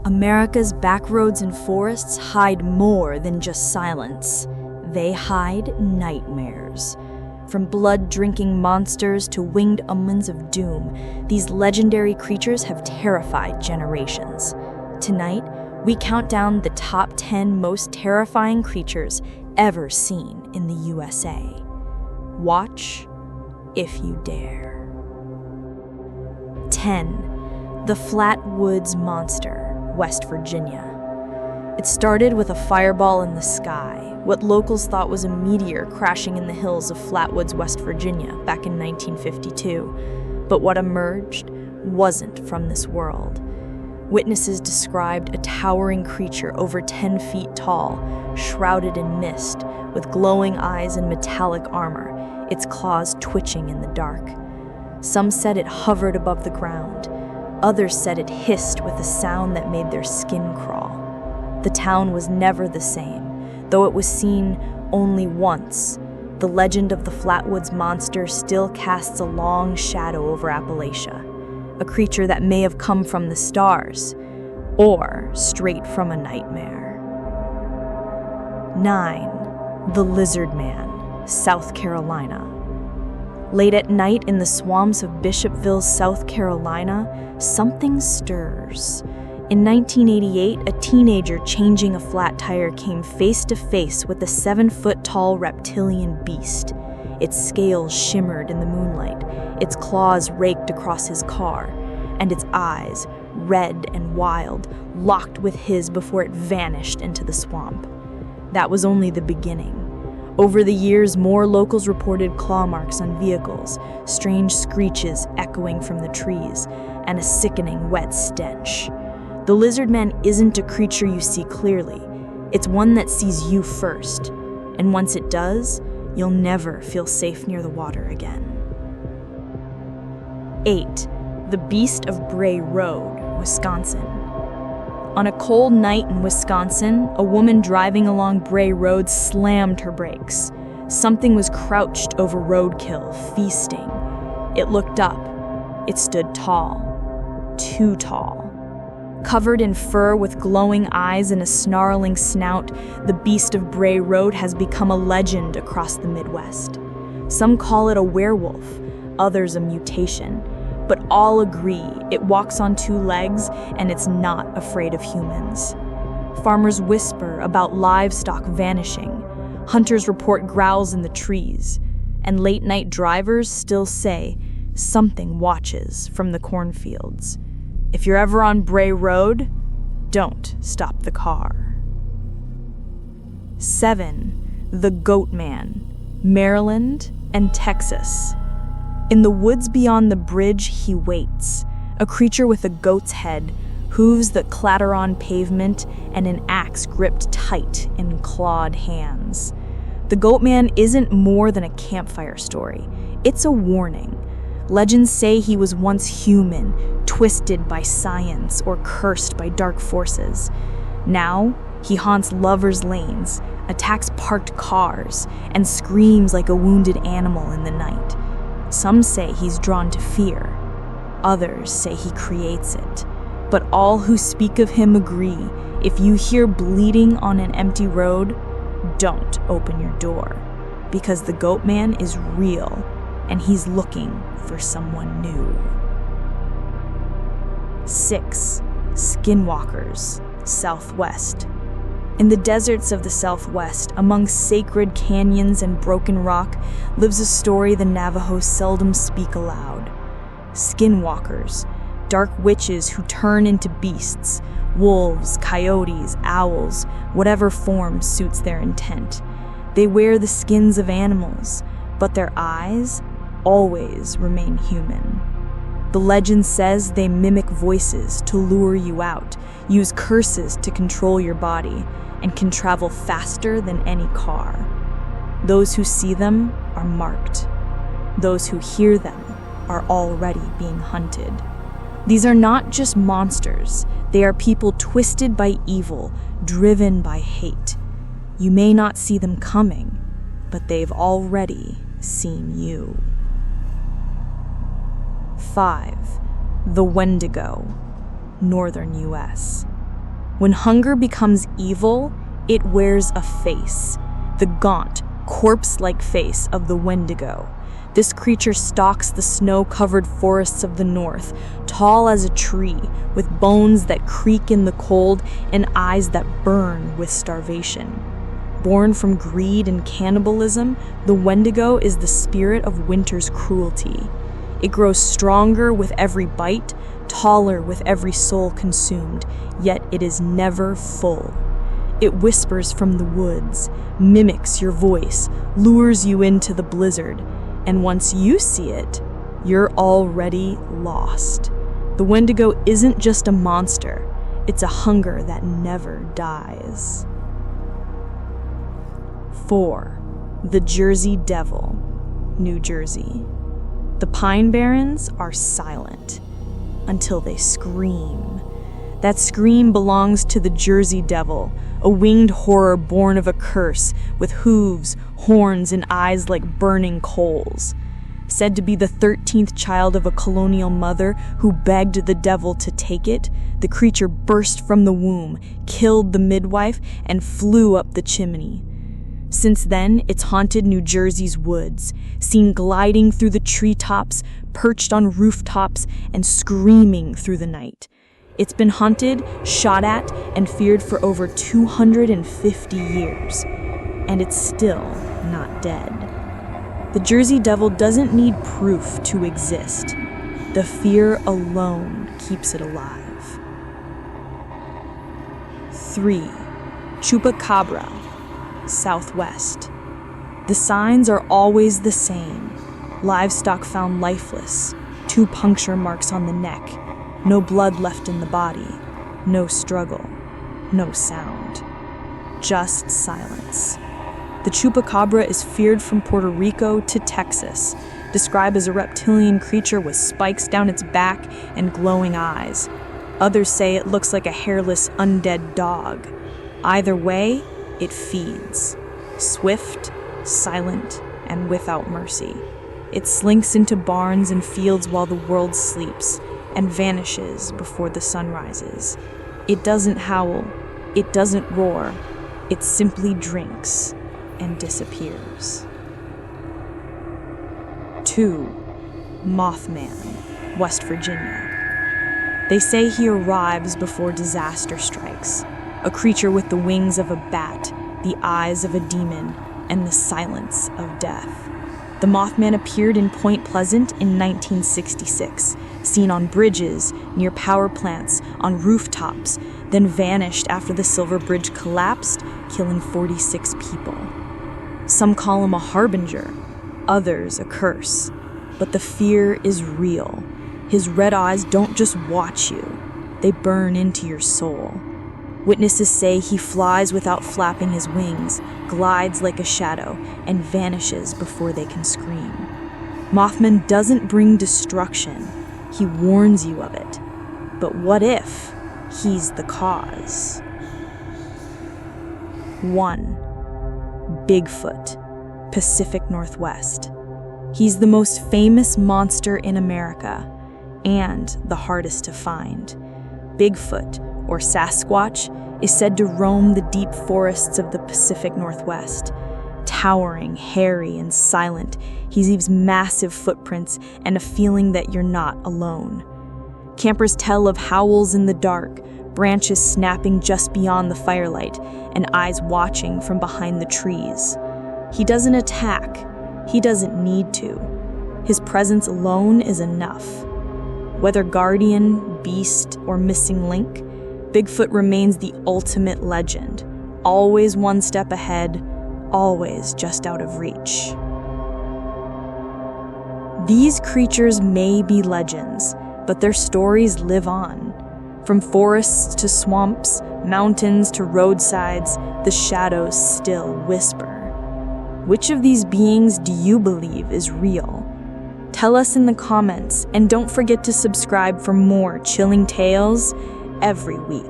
America's backroads and forests hide more than just silence. They hide nightmares. From blood-drinking monsters to winged omens of doom, these legendary creatures have terrified generations. Tonight, we count down the top 10 most terrifying creatures ever seen in the USA. Watch if you dare. 10. The Flatwoods Monster, West Virginia. It started with a fireball in the sky, what locals thought was a meteor crashing in the hills of Flatwoods, West Virginia, back in 1952. But what emerged wasn't from this world. Witnesses described a towering creature over 10 feet tall, shrouded in mist, with glowing eyes and metallic armor, its claws twitching in the dark. Some said it hovered above the ground. Others said it hissed with a sound that made their skin crawl. The town was never the same, though it was seen only once. The legend of the Flatwoods Monster still casts a long shadow over Appalachia, a creature that may have come from the stars, or straight from a nightmare. 9. The Lizard Man, South Carolina. Late at night in the swamps of Bishopville, South Carolina, something stirs. In 1988, a teenager changing a flat tire came face to face with a 7-foot-tall reptilian beast. Its scales shimmered in the moonlight, its claws raked across his car, and its eyes, red and wild, locked with his before it vanished into the swamp. That was only the beginning. Over the years, more locals reported claw marks on vehicles, strange screeches echoing from the trees, and a sickening wet stench. The lizard man isn't a creature you see clearly. It's one that sees you first, and once it does, you'll never feel safe near the water again. 8. The Beast of Bray Road, Wisconsin. On a cold night in Wisconsin, a woman driving along Bray Road slammed her brakes. Something was crouched over roadkill, feasting. It looked up. It stood tall. Too tall. Covered in fur with glowing eyes and a snarling snout, the Beast of Bray Road has become a legend across the Midwest. Some call it a werewolf, others a mutation, but all agree it walks on 2 legs and it's not afraid of humans. Farmers whisper about livestock vanishing, hunters report growls in the trees, and late-night drivers still say something watches from the cornfields. If you're ever on Bray Road, don't stop the car. 7. The Goat Man, Maryland and Texas. In the woods beyond the bridge, he waits, a creature with a goat's head, hooves that clatter on pavement, and an axe gripped tight in clawed hands. The Goat Man isn't more than a campfire story. It's a warning. Legends say he was once human, twisted by science or cursed by dark forces. Now, he haunts lovers' lanes, attacks parked cars, and screams like a wounded animal in the night. Some say he's drawn to fear. Others say he creates it. But all who speak of him agree, if you hear bleeding on an empty road, don't open your door, because the Goat Man is real, and he's looking for someone new. 6. Skinwalkers, Southwest. In the deserts of the Southwest, among sacred canyons and broken rock, lives a story the Navajo seldom speak aloud. Skinwalkers, dark witches who turn into beasts, wolves, coyotes, owls, whatever form suits their intent. They wear the skins of animals, but their eyes always remain human. The legend says they mimic voices to lure you out, use curses to control your body, and can travel faster than any car. Those who see them are marked. Those who hear them are already being hunted. These are not just monsters. They are people twisted by evil, driven by hate. You may not see them coming, but they've already seen you. 5. The Wendigo, Northern U.S. When hunger becomes evil, it wears a face, the gaunt, corpse-like face of the Wendigo. This creature stalks the snow-covered forests of the north, tall as a tree, with bones that creak in the cold and eyes that burn with starvation. Born from greed and cannibalism, the Wendigo is the spirit of winter's cruelty. It grows stronger with every bite, taller with every soul consumed, yet it is never full. It whispers from the woods, mimics your voice, lures you into the blizzard, and once you see it, you're already lost. The Wendigo isn't just a monster, it's a hunger that never dies. 4. The Jersey Devil, New Jersey. The Pine Barrens are silent until they scream. That scream belongs to the Jersey Devil, a winged horror born of a curse, with hooves, horns, and eyes like burning coals. Said to be the 13th child of a colonial mother who begged the devil to take it, the creature burst from the womb, killed the midwife, and flew up the chimney. Since then, it's haunted New Jersey's woods, seen gliding through the treetops, perched on rooftops, and screaming through the night. It's been hunted, shot at, and feared for over 250 years, and it's still not dead. The Jersey Devil doesn't need proof to exist. The fear alone keeps it alive. 3. Chupacabra, Southwest. The signs are always the same. Livestock found lifeless, 2 puncture marks on the neck, no blood left in the body, no struggle, no sound, just silence. The chupacabra is feared from Puerto Rico to Texas, described as a reptilian creature with spikes down its back and glowing eyes. Others say it looks like a hairless, undead dog. Either way, it feeds. Swift, silent, and without mercy. It slinks into barns and fields while the world sleeps, and vanishes before the sun rises. It doesn't howl, it doesn't roar, it simply drinks and disappears. 2. Mothman, West Virginia. They say he arrives before disaster strikes, a creature with the wings of a bat, the eyes of a demon, and the silence of death. The Mothman appeared in Point Pleasant in 1966, seen on bridges, near power plants, on rooftops, then vanished after the Silver Bridge collapsed, killing 46 people. Some call him a harbinger, others a curse, but the fear is real. His red eyes don't just watch you, they burn into your soul. Witnesses say he flies without flapping his wings, glides like a shadow, and vanishes before they can scream. Mothman doesn't bring destruction, he warns you of it. But what if he's the cause? 1. Bigfoot, Pacific Northwest. He's the most famous monster in America, and the hardest to find. Bigfoot, or Sasquatch, is said to roam the deep forests of the Pacific Northwest. Towering, hairy, and silent, he leaves massive footprints and a feeling that you're not alone. Campers tell of howls in the dark, branches snapping just beyond the firelight, and eyes watching from behind the trees. He doesn't attack. He doesn't need to. His presence alone is enough. Whether guardian, beast, or missing link, Bigfoot remains the ultimate legend, always one step ahead, always just out of reach. These creatures may be legends, but their stories live on. From forests to swamps, mountains to roadsides, the shadows still whisper. Which of these beings do you believe is real? Tell us in the comments, and don't forget to subscribe for more chilling tales every week.